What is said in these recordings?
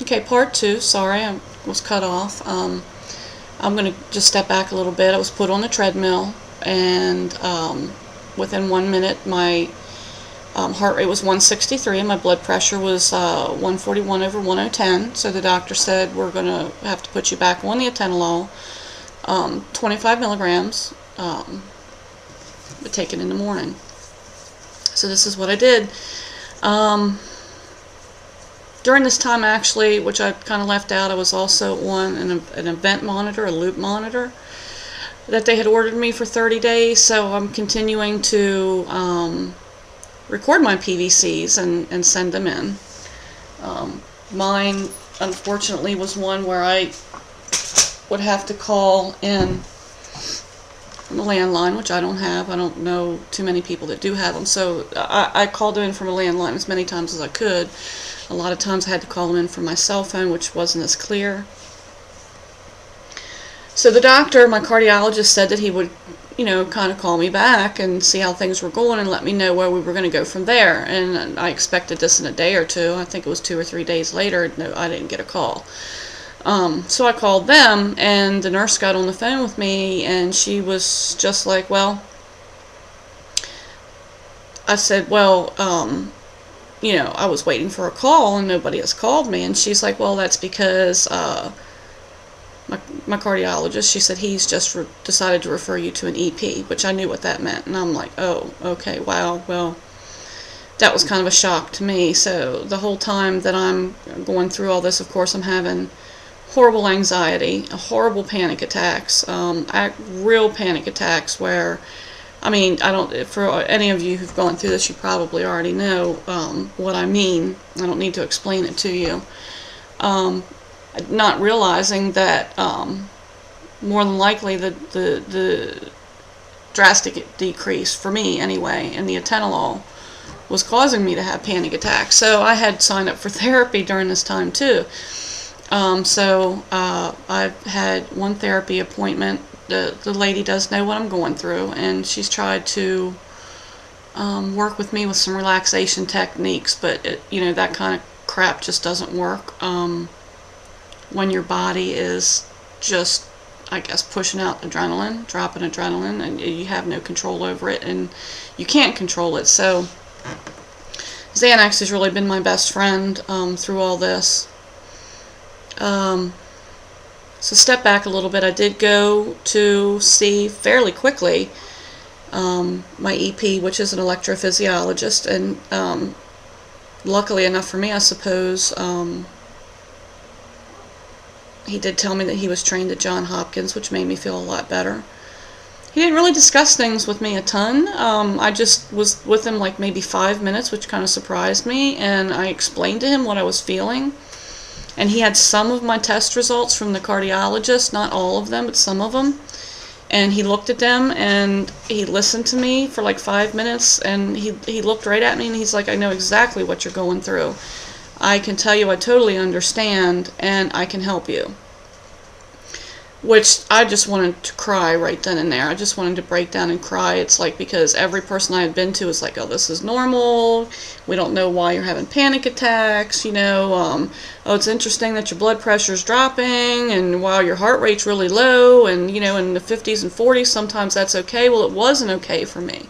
Okay, part two. Sorry, I was cut off. I'm going to just step back a little bit. I was put on the treadmill, and within 1 minute, my heart rate was 163, and my blood pressure was 141 over 110. So the doctor said, we're going to have to put you back on the Atenolol, 25 milligrams, but take it in the morning. So this is what I did. During this time, actually, which I kind of left out, I was also on an event monitor, a loop monitor, that they had ordered me for 30 days. So I'm continuing to record my PVCs and send them in. Mine, unfortunately, was one where I would have to call in from a landline, which I don't have. I don't know too many people that do have them. So I called in from a landline as many times as I could. A lot of times I had to call them in from my cell phone, which wasn't as clear. So the doctor, my cardiologist, said that he would, kind of call me back and see how things were going and let me know where we were going to go from there. And I expected this in a day or two. I think it was 2 or 3 days later. No, I didn't get a call. So I called them, and the nurse got on the phone with me, and she was just like, well, I said, well, I was waiting for a call and nobody has called me. And she's like, well, that's because my cardiologist, she said, he's just decided to refer you to an EP, which I knew what that meant. And I'm like, oh, okay, wow, well, that was kind of a shock to me. So the whole time that I'm going through all this, of course, I'm having horrible anxiety, horrible panic attacks, real panic attacks where, for any of you who've gone through this, you probably already know what I mean. I don't need to explain it to you. Not realizing that more than likely the drastic decrease, for me anyway, in the Atenolol was causing me to have panic attacks. So I had signed up for therapy during this time too. I've had one therapy appointment. The lady does know what I'm going through, and she's tried to work with me with some relaxation techniques, but that kind of crap just doesn't work when your body is just, I guess, pushing out adrenaline, dropping adrenaline, and you have no control over it, and you can't control it. So Xanax has really been my best friend through all this. So step back a little bit. I did go to see fairly quickly my EP, which is an electrophysiologist, and luckily enough for me, I suppose, he did tell me that he was trained at Johns Hopkins, which made me feel a lot better. He didn't really discuss things with me a ton. I just was with him like maybe 5 minutes, which kind of surprised me, and I explained to him what I was feeling. And he had some of my test results from the cardiologist, not all of them, but some of them. And he looked at them, and he listened to me for like 5 minutes, and he looked right at me, and he's like, I know exactly what you're going through. I can tell you I totally understand, and I can help you. Which I just wanted to cry right then and there. I just wanted to break down and cry. It's like, because every person I had been to is like, oh, this is normal. We don't know why you're having panic attacks. Oh, it's interesting that your blood pressure's dropping, and while your heart rate's really low, and in the 50s and 40s, sometimes that's okay. Well, it wasn't okay for me.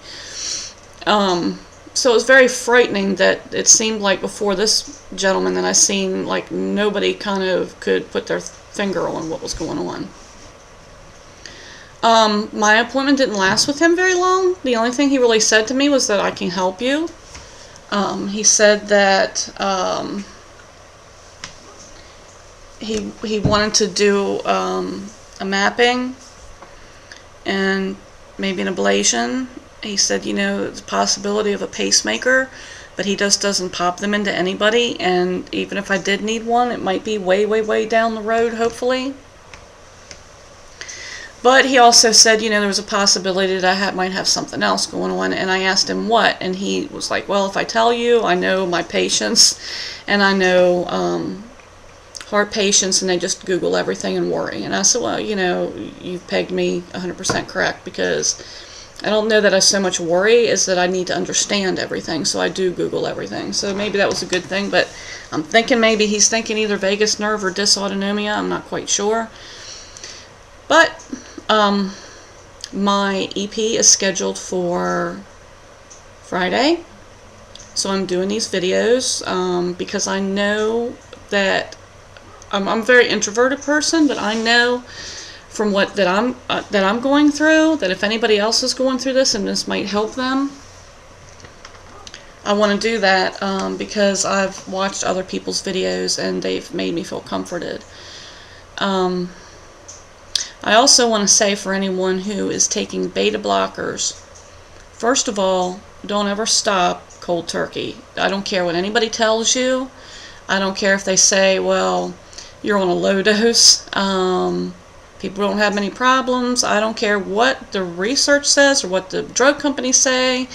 So it was very frightening that it seemed like before this gentleman that I seen, like nobody kind of could put their finger on what was going on. My appointment didn't last with him very long. The only thing he really said to me was that I can help you. He said that he wanted to do a mapping and maybe an ablation. He said, the possibility of a pacemaker, but he just doesn't pop them into anybody, and even if I did need one, it might be way, way, way down the road, hopefully. But he also said, there was a possibility that I might have something else going on, and I asked him what, and he was like, well, if I tell you, I know my patients, and I know heart patients, and they just Google everything and worry. And I said, well, you've pegged me 100% correct, because I don't know that I so much worry is that I need to understand everything, so I do Google everything. So maybe that was a good thing, but I'm thinking maybe he's thinking either vagus nerve or dysautonomia. I'm not quite sure. But my EP is scheduled for Friday, so I'm doing these videos because I know that I'm a very introverted person, but I know from what that I'm going through, that if anybody else is going through this and this might help them, I want to do that because I've watched other people's videos and they've made me feel comforted. I also want to say, for anyone who is taking beta blockers, first of all, don't ever stop cold turkey. I don't care what anybody tells you. I don't care if they say, well, you're on a low dose. People don't have many problems. I don't care what the research says or what the drug companies say.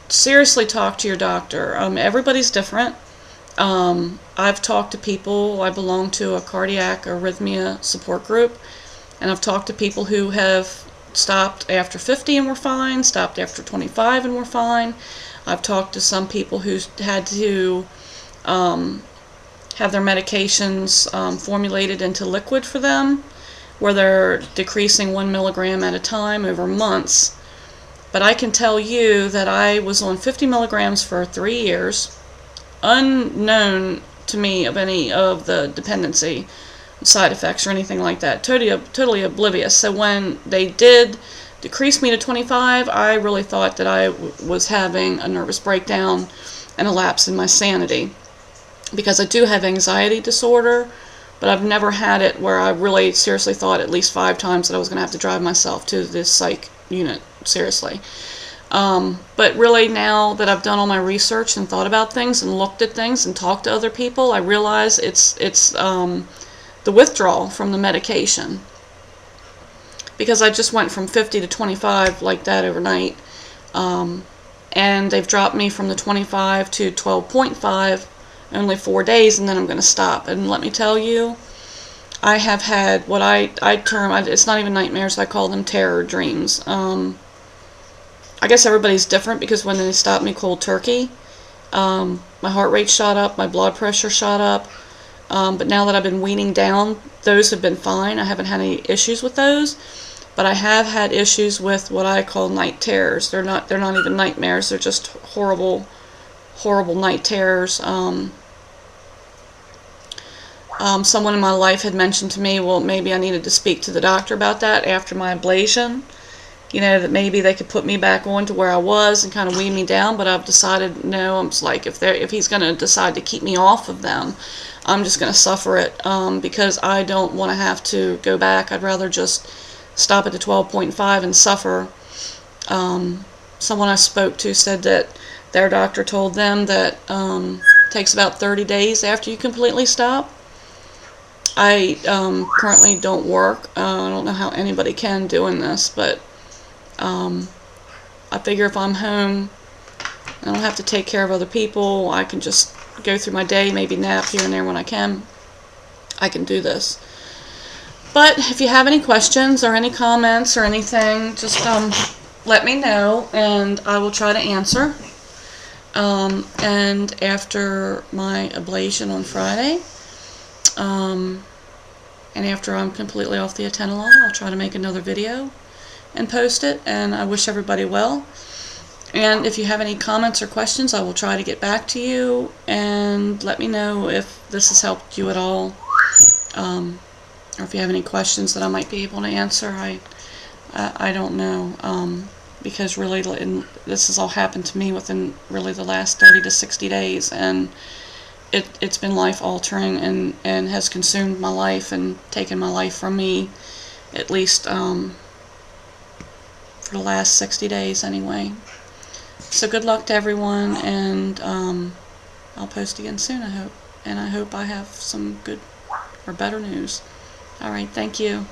Seriously, talk to your doctor. Everybody's different. I've talked to people. I belong to a cardiac arrhythmia support group, and I've talked to people who have stopped after 50 and were fine, stopped after 25 and were fine. I've talked to some people who had to have their medications formulated into liquid for them, where they're decreasing 1 milligram at a time over months. But I can tell you that I was on 50 milligrams for 3 years, unknown to me of any of the dependency side effects or anything like that, totally oblivious. So when they did decrease me to 25, I really thought that I was having a nervous breakdown and a lapse in my sanity, because I do have anxiety disorder, but I've never had it where I really seriously thought at least 5 times that I was going to have to drive myself to this psych unit, seriously. But really, now that I've done all my research and thought about things and looked at things and talked to other people, I realize it's the withdrawal from the medication, because I just went from 50 to 25 like that overnight, and they've dropped me from the 25 to 12.5 only 4 days, and then I'm going to stop. And let me tell you, I have had what I term, it's not even nightmares, I call them terror dreams. I guess everybody's different, because when they stopped me cold turkey, my heart rate shot up, my blood pressure shot up, but now that I've been weaning down, those have been fine. I haven't had any issues with those, but I have had issues with what I call night terrors. They're not even nightmares, they're just horrible night terrors. Someone in my life had mentioned to me, well, maybe I needed to speak to the doctor about that after my ablation. You know, that maybe they could put me back on to where I was and kind of wean me down, but I've decided, no, I'm just like, if he's going to decide to keep me off of them, I'm just going to suffer it, because I don't want to have to go back. I'd rather just stop at the 12.5 and suffer. Someone I spoke to said that their doctor told them that it takes about 30 days after you completely stop. I currently don't work. I don't know how anybody can doing this, but I figure if I'm home, I don't have to take care of other people. I can just go through my day, maybe nap here and there when I can. I can do this. But if you have any questions or any comments or anything, just let me know, and I will try to answer. And after my ablation on Friday, and after I'm completely off the Atenolol, I'll try to make another video and post it, and I wish everybody well. And if you have any comments or questions, I will try to get back to you, and let me know if this has helped you at all, or if you have any questions that I might be able to answer. I don't know, because really this has all happened to me within really the last 30 to 60 days, and it's been life-altering and has consumed my life and taken my life from me, at least for the last 60 days anyway. So good luck to everyone, and I'll post again soon, I hope. And I hope I have some good or better news. Alright, thank you.